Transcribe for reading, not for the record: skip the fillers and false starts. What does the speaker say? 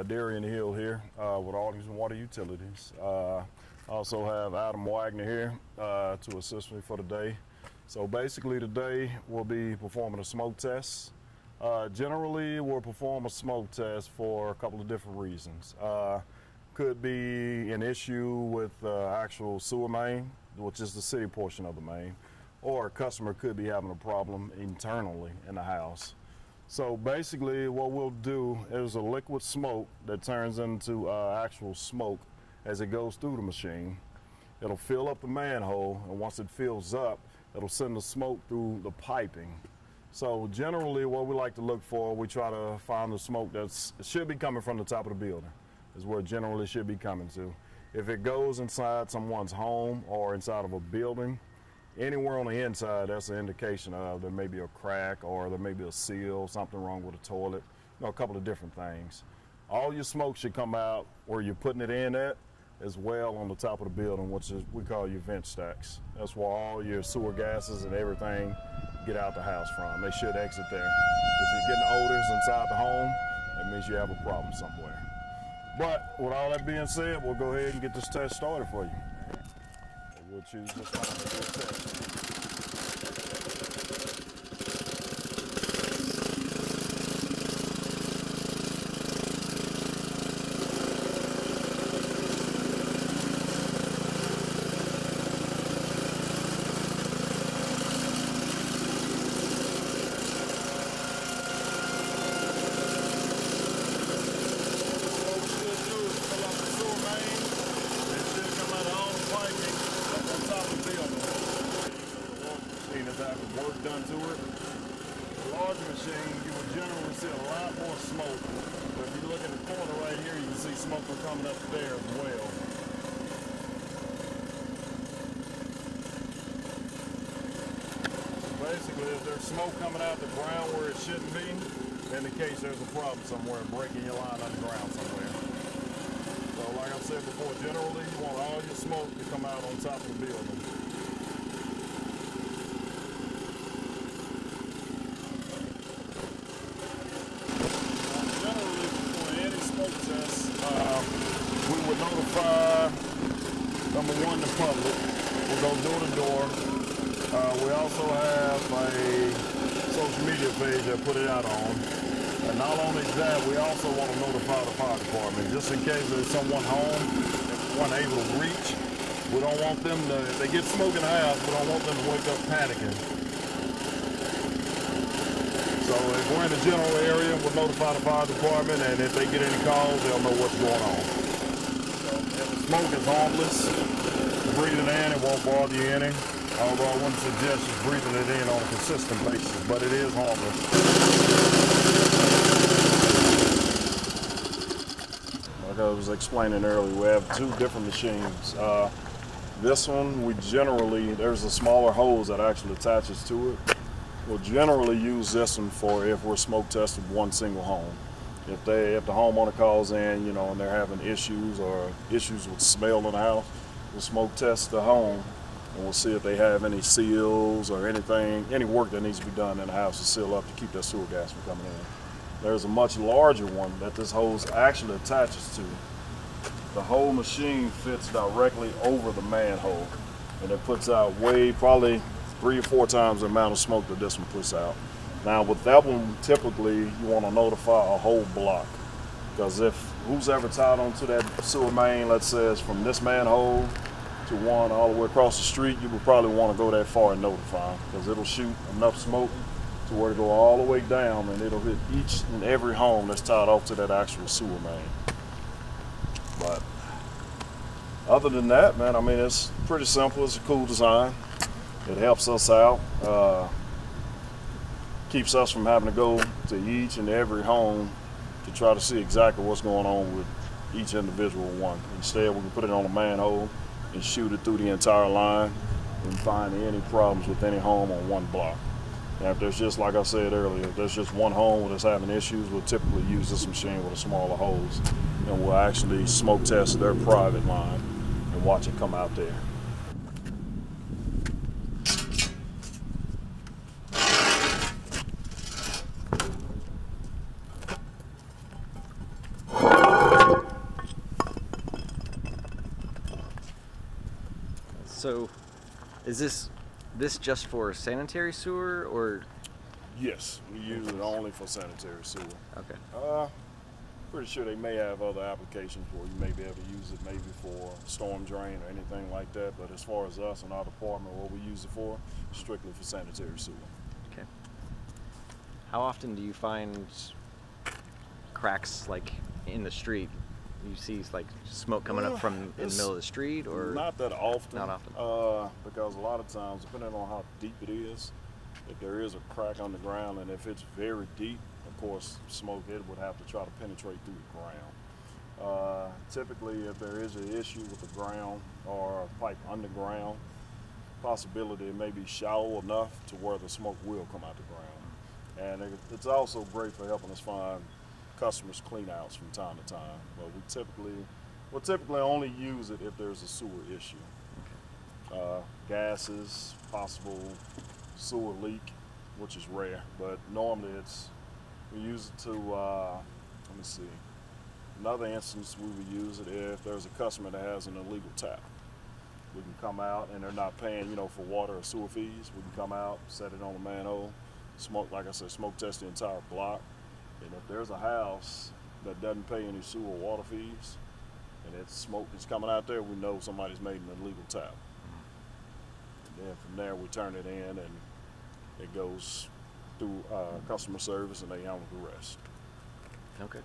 Darian Hill here with Arlington Water Utilities. Also have Adam Wagner here to assist me for the day. So basically today we'll be performing a smoke test. Generally we'll perform a smoke test for a couple of different reasons. Could be an issue with actual sewer main, which is the city portion of the main, or a customer could be having a problem internally in the house. So basically what we'll do is a liquid smoke that turns into actual smoke as it goes through the machine. It'll fill up the manhole, and once it fills up, it'll send the smoke through the piping. So generally what we like to look for, we try to find the smoke that should be coming from the top of the building, is where it generally should be coming to. If it goes inside someone's home or inside of a building, anywhere on the inside, that's an indication of there may be a crack or there may be a seal, something wrong with the toilet, a couple of different things. All your smoke should come out where you're putting it in at, as well on the top of the building, which is we call your vent stacks. That's where all your sewer gases and everything get out the house from. They should exit there. If you're getting odors inside the home, that means you have a problem somewhere. But with all that being said, we'll go ahead and get this test started for you. We'll choose this one to do a test. Work done to it. The larger machine, you will generally see a lot more smoke. But if you look at the corner right here, you can see smoke coming up there as well. So basically, if there's smoke coming out the ground where it shouldn't be, indicates there's a problem somewhere, breaking your line underground somewhere. So like I said before, generally you want all your smoke to come out on top of the building. We would notify, number one, the public. We'll go door to door. We also have a social media page that put it out on. And not only that, we also want to notify the fire department, just in case there's someone home that's unable to reach. We don't want them to, if they get smoke in the house, we don't want them to wake up panicking. So if we're in the general area, we'll notify the fire department, and if they get any calls, they'll know what's going on. So if the smoke is harmless, breathe it in, it won't bother you any. Although I wouldn't suggest just breathing it in on a consistent basis, but it is harmless. Like I was explaining earlier, we have two different machines. This one, we generally, there's a smaller hose that actually attaches to it. We'll generally use this one for if we're smoke testing one single home. If the homeowner calls in, and they're having issues or issues with smell in the house, we'll smoke test the home and we'll see if they have any seals or any work that needs to be done in the house to seal up to keep that sewer gas from coming in. There's a much larger one that this hose actually attaches to. The whole machine fits directly over the manhole, and it puts out probably 3 or 4 times the amount of smoke that this one puts out. Now with that one, typically you want to notify a whole block, because if who's ever tied onto that sewer main, let's say it's from this manhole to one all the way across the street, you would probably want to go that far and notify them, because it'll shoot enough smoke to where to go all the way down, and it'll hit each and every home that's tied off to that actual sewer main. But other than that, man, I mean, it's pretty simple. It's a cool design. It helps us out, keeps us from having to go to each and every home to try to see exactly what's going on with each individual one. Instead, we can put it on a manhole and shoot it through the entire line and find any problems with any home on one block. Now, if there's just, like I said earlier, if there's just one home that's having issues, we'll typically use this machine with a smaller hose, and we'll actually smoke test their private line and watch it come out there. So, is this just for sanitary sewer or? Yes, we use it only for sanitary sewer. Okay. Pretty sure they may have other applications where you may be able to use it maybe for storm drain or anything like that, but as far as us and our department, what we use it for, strictly for sanitary sewer. Okay. How often do you find cracks like in the street? You see like smoke coming up from in the middle of the street, or not that often? Not often. Because a lot of times, depending on how deep it is, if there is a crack on the ground, and if it's very deep, of course, smoke it would have to try to penetrate through the ground. Typically, if there is an issue with the ground or a pipe underground, possibility it may be shallow enough to where the smoke will come out the ground. And it's also great for helping us find customers clean outs from time to time. But we'll typically only use it if there's a sewer issue. Gases, possible sewer leak, which is rare, but normally we use it to, let me see, another instance we would use it if there's a customer that has an illegal tap. We can come out and they're not paying, for water or sewer fees. We can come out, set it on the manhole, smoke, like I said, smoke test the entire block. And if there's a house that doesn't pay any sewer or water fees, and it's smoke that's coming out there, we know somebody's made an illegal tap. And then from there, we turn it in, and it goes through customer service, and they handle the rest. Okay.